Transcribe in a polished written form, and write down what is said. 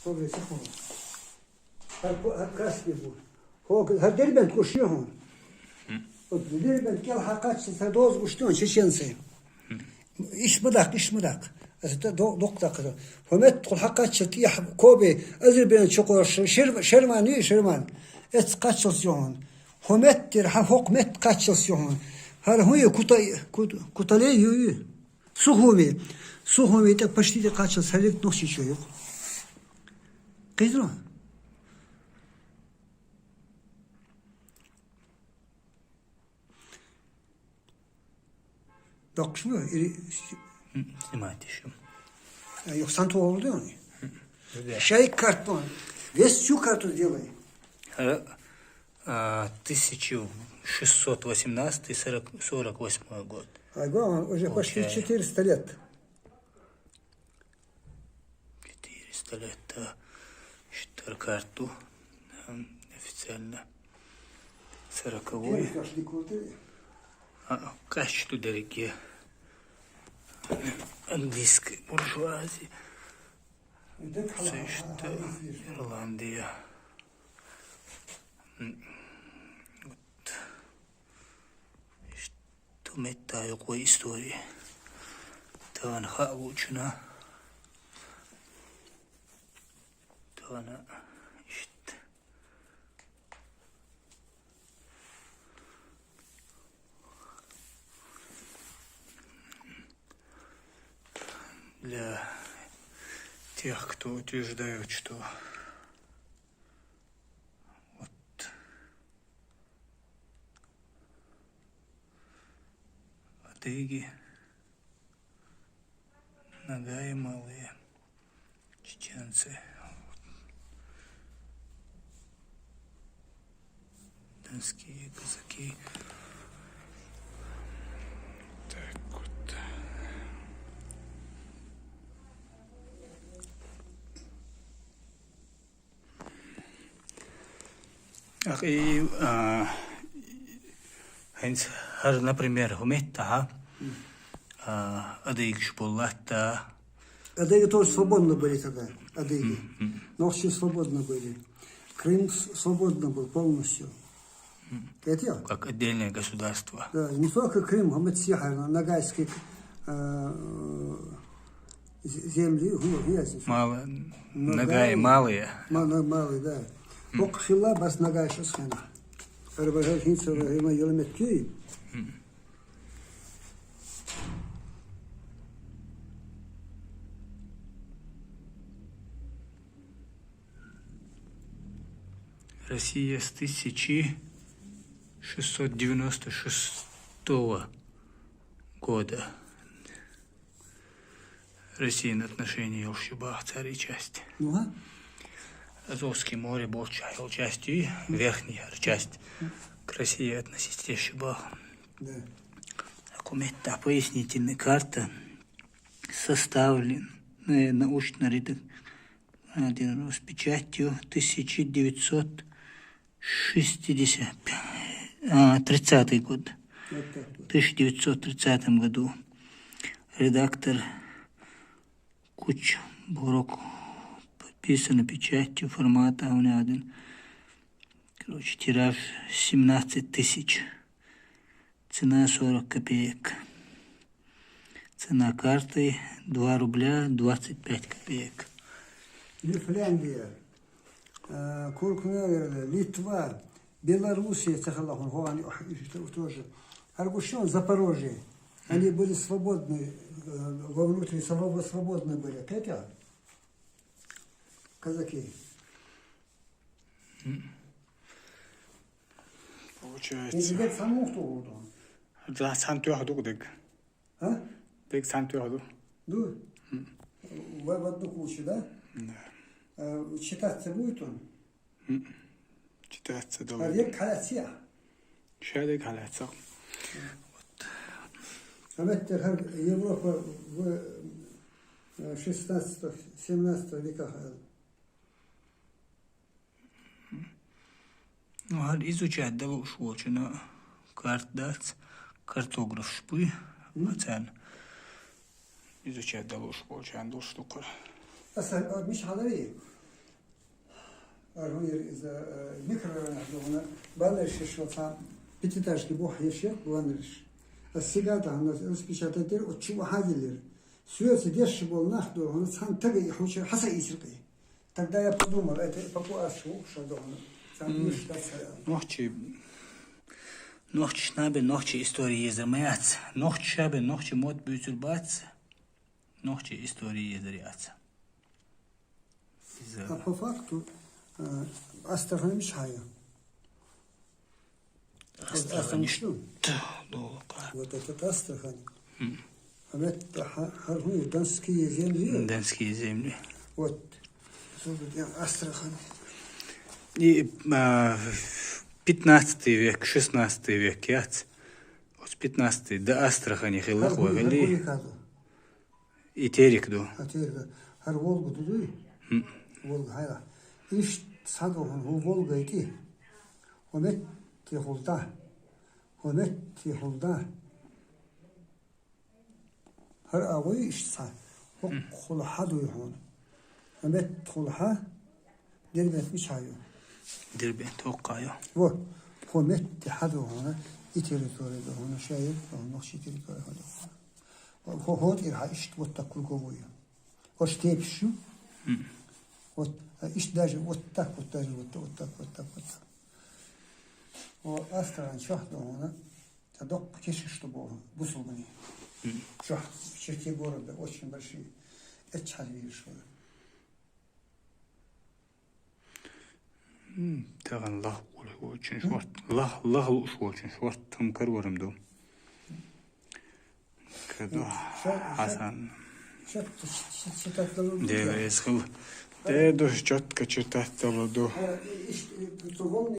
Добре, секунду. Каски був. Her derbent koşuyor hon. O derbent gel hakat sen doz koştuğun çeşense. İş mıdak. Aslında dokta kadar. Homet kul hakat çeti ya kobe Azerbaycan çok hoş. Şerman. Et kaçılsın. Homettir ha hokmet kaçılsın. Her huyu kutale yuyu. Suhumi de почти de kaçıl selik noşi çocuk. Kızım. Bakış mı? Снимайте еще. Yok santo oldu ya. Şahit karton. Весь всю карту сделай. 1618-48 год. Ага, уже почти 400 лет. 400 лет, да. Считаю карту. Официально. 40-й. Качество дороги. Английской буржуазии. Все, что Ирландия. Вот. Что метаю по истории. Тан хавучна. Тана işte. Для тех, кто утверждают, что вот адыги, нагаи малые, чеченцы, донские казаки. Так вот. Например, Гумета, Адыги Шпулата. Адыги тоже свободно были тогда. Адыги. Но очень свободно были. Крым свободно был полностью. Это я? Как отдельное государство. Да, не только Крым, Хаматсиха, Ногайский земли. Нагаи малые. Малые, да. Окшила бас Ногай шасхана. Арбажа хинцева има елеметки. Россия с 1696 года. Россия на отношении Елшибах, царей части. Азовское море был частью, верхняя часть к России относительно Елшибах. Да. Документ, пояснительная карта составленная научно-редакционной с печатью 1930 год. В 1930 году редактор Куч Бурок подписано печатью формата А1. Короче, тираж 17 тысяч. Цена 40 копеек. Цена карты 2 рубля 25 копеек. Финляндия, Литва, Белоруссия, тоже. Аргушон, Запорожье. Они были свободны, во внутренней свободны были. Петя? Казаки. Получается. Тебе саму кто был? Да, сам тёрду дык. А? Дык сам тёрду. Ну? В одну кучу, да? Да. Читаться будет он? Читаться А долго. век халяция. Шадык халяться. Европа в 16-17 веках. Ну, изучать да уж очень, карт картограф шпы, оцен. Изучать да уж очень, штука. مش حضري Аргуир из микрорайона, она баннерши, что там пятиэтажки бог еще баннерш. А сега да, она распечатает, от чего ходили. Суется дешевле был нахду, он сам так и хочет хаса исиркой. Тогда я подумал, это папуашу, что дома. Там не штация. Нохчи шнабе, нохчи истории езамаяц. Нохчи шабе, нохчи мод бютюрбац. Нохчи истории езаряц. А по факту Астрахань мешаю. Астрахань что? Вот этот Астрахань. А это Харгуй, Донские земли. Донские земли. Вот. Астрахань. И 15 век, 16 век, яц. От 15 до Астрахани хилах вагали. И терик до. А терик. Хар Волгу тудуй. Волга хайла. Иш садохан Волга идти. Хомет тихулда. Хомет тихулда. Хар авой иш са. Хулха дуйхон. Хомет хулха. Дербет мишаю. Дербет توقع요. Вот. Хомет тихадухан. И территория дохан. Шаир. Нохши территория дохан. Вот ирха иш вот так круговую. Вот степью. Вот, даже вот так, вот даже вот так. Вот Астрахань шахтована, тогда потише, чтобы бусулгани. Шахт в черте города очень большие. Это час видишь. Таган лах очень шварт. Лах очень шварт. Там карварым дом. Когда Хасан. Дева исхил. Те до четко читать того до.